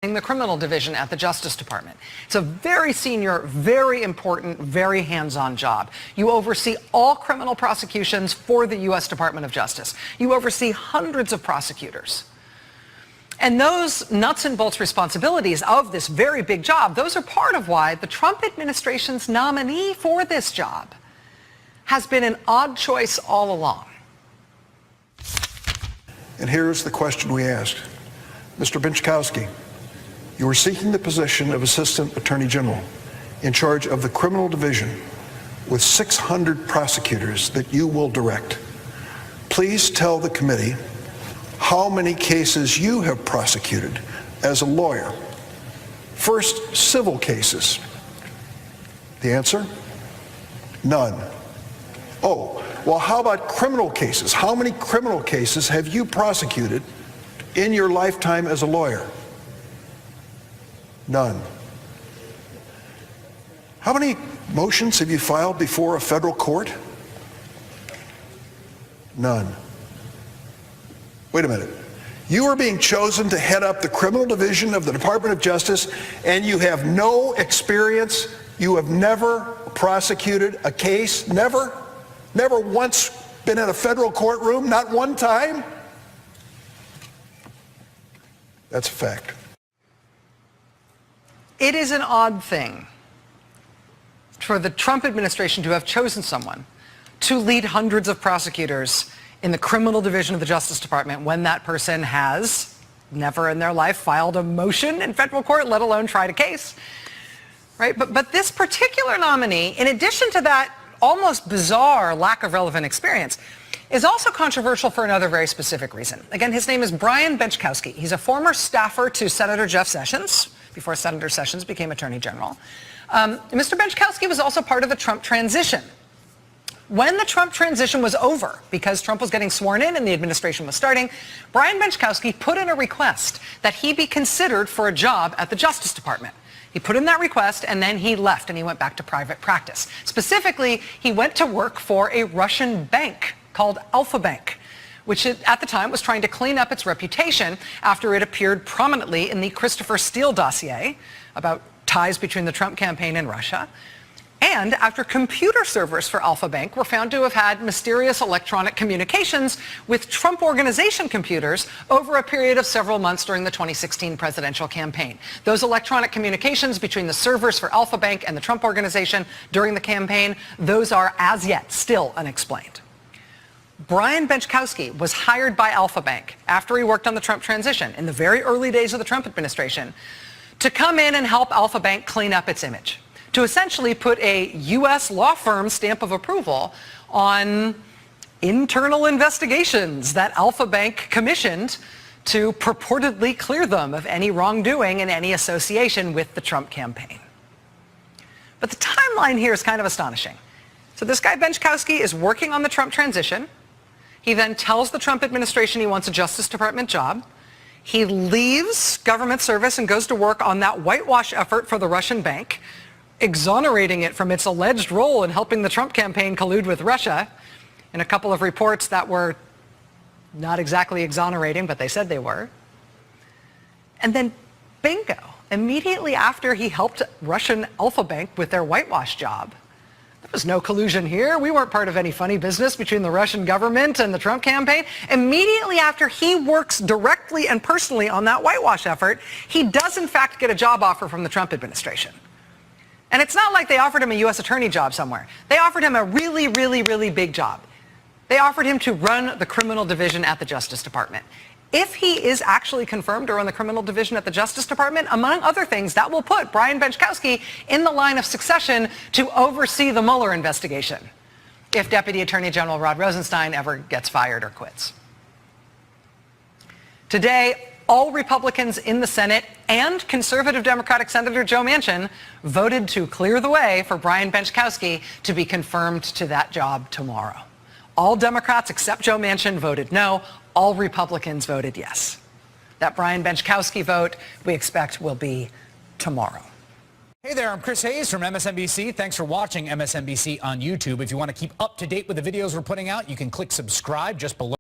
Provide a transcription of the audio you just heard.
the criminal division at the Justice Department. It's a very senior, very important, very hands-on job. You oversee all criminal prosecutions for the U.S. Department of Justice. You oversee hundreds of prosecutors. And those nuts and bolts responsibilities of this very big job, those are part of why the Trump administration's nominee for this job has been an odd choice all along. And here's the question we asked. Mr. Benczkowski, you are seeking the position of Assistant Attorney General in charge of the criminal division with 600 prosecutors that you will direct. Please tell the committee how many cases you have prosecuted as a lawyer. First, civil cases. The answer? None. Oh, well, how about criminal cases? How many criminal cases have you prosecuted in your lifetime as a lawyer? None. How many motions have you filed before a federal court? None. Wait a minute. You are being chosen to head up the criminal division of the Department of Justice, and you have no experience. You have never prosecuted a case, never once been in a federal courtroom, not one time? That's a fact. It is an odd thing for the Trump administration to have chosen someone to lead hundreds of prosecutors in the criminal division of the Justice Department when that person has never in their life filed a motion in federal court, let alone tried a case. Right? But this particular nominee, in addition to that almost bizarre lack of relevant experience, is also controversial for another very specific reason. Again, his name is Brian Benczkowski. He's a former staffer to Senator Jeff Sessions, before Senator Sessions became Attorney General. Mr. Benczkowski was also part of the Trump transition. When the Trump transition was over, because Trump was getting sworn in and the administration was starting, Brian Benczkowski put in a request that he be considered for a job at the Justice Department. He put in that request and then he left and he went back to private practice. Specifically, he went to work for a Russian bank called Alfa Bank, which at the time was trying to clean up its reputation after it appeared prominently in the Christopher Steele dossier about ties between the Trump campaign and Russia, and after computer servers for Alfa Bank were found to have had mysterious electronic communications with Trump Organization computers over a period of several months during the 2016 presidential campaign. Those electronic communications between the servers for Alfa Bank and the Trump Organization during the campaign, those are as yet still unexplained. Brian Benczkowski was hired by Alfa Bank after he worked on the Trump transition in the very early days of the Trump administration to come in and help Alfa Bank clean up its image, to essentially put a U.S. law firm stamp of approval on internal investigations that Alfa Bank commissioned to purportedly clear them of any wrongdoing and any association with the Trump campaign. But the timeline here is kind of astonishing. So this guy Benczkowski is working on the Trump transition. He then tells the Trump administration he wants a Justice Department job. He leaves government service and goes to work on that whitewash effort for the Russian bank, exonerating it from its alleged role in helping the Trump campaign collude with Russia in a couple of reports that were not exactly exonerating, but they said they were. And then, bingo, immediately after he helped Russian Alfa Bank with their whitewash job, there was no collusion here. We weren't part of any funny business between the Russian government and the Trump campaign. Immediately after he works directly and personally on that whitewash effort, he does in fact get a job offer from the Trump administration. And it's not like they offered him a U.S. attorney job somewhere. They offered him a really, really, really big job. They offered him to run the criminal division at the Justice Department. If he is actually confirmed to run the criminal division at the Justice Department, among other things, that will put Brian Benczkowski in the line of succession to oversee the Mueller investigation if Deputy Attorney General Rod Rosenstein ever gets fired or quits. Today, all Republicans in the Senate and conservative Democratic Senator Joe Manchin voted to clear the way for Brian Benczkowski to be confirmed to that job tomorrow. All Democrats except Joe Manchin voted no. All Republicans voted yes. That Brian Benczkowski vote, we expect, will be tomorrow. Hey there, I'm Chris Hayes from MSNBC. Thanks for watching MSNBC on YouTube. If you want to keep up to date with the videos we're putting out, you can click subscribe just below.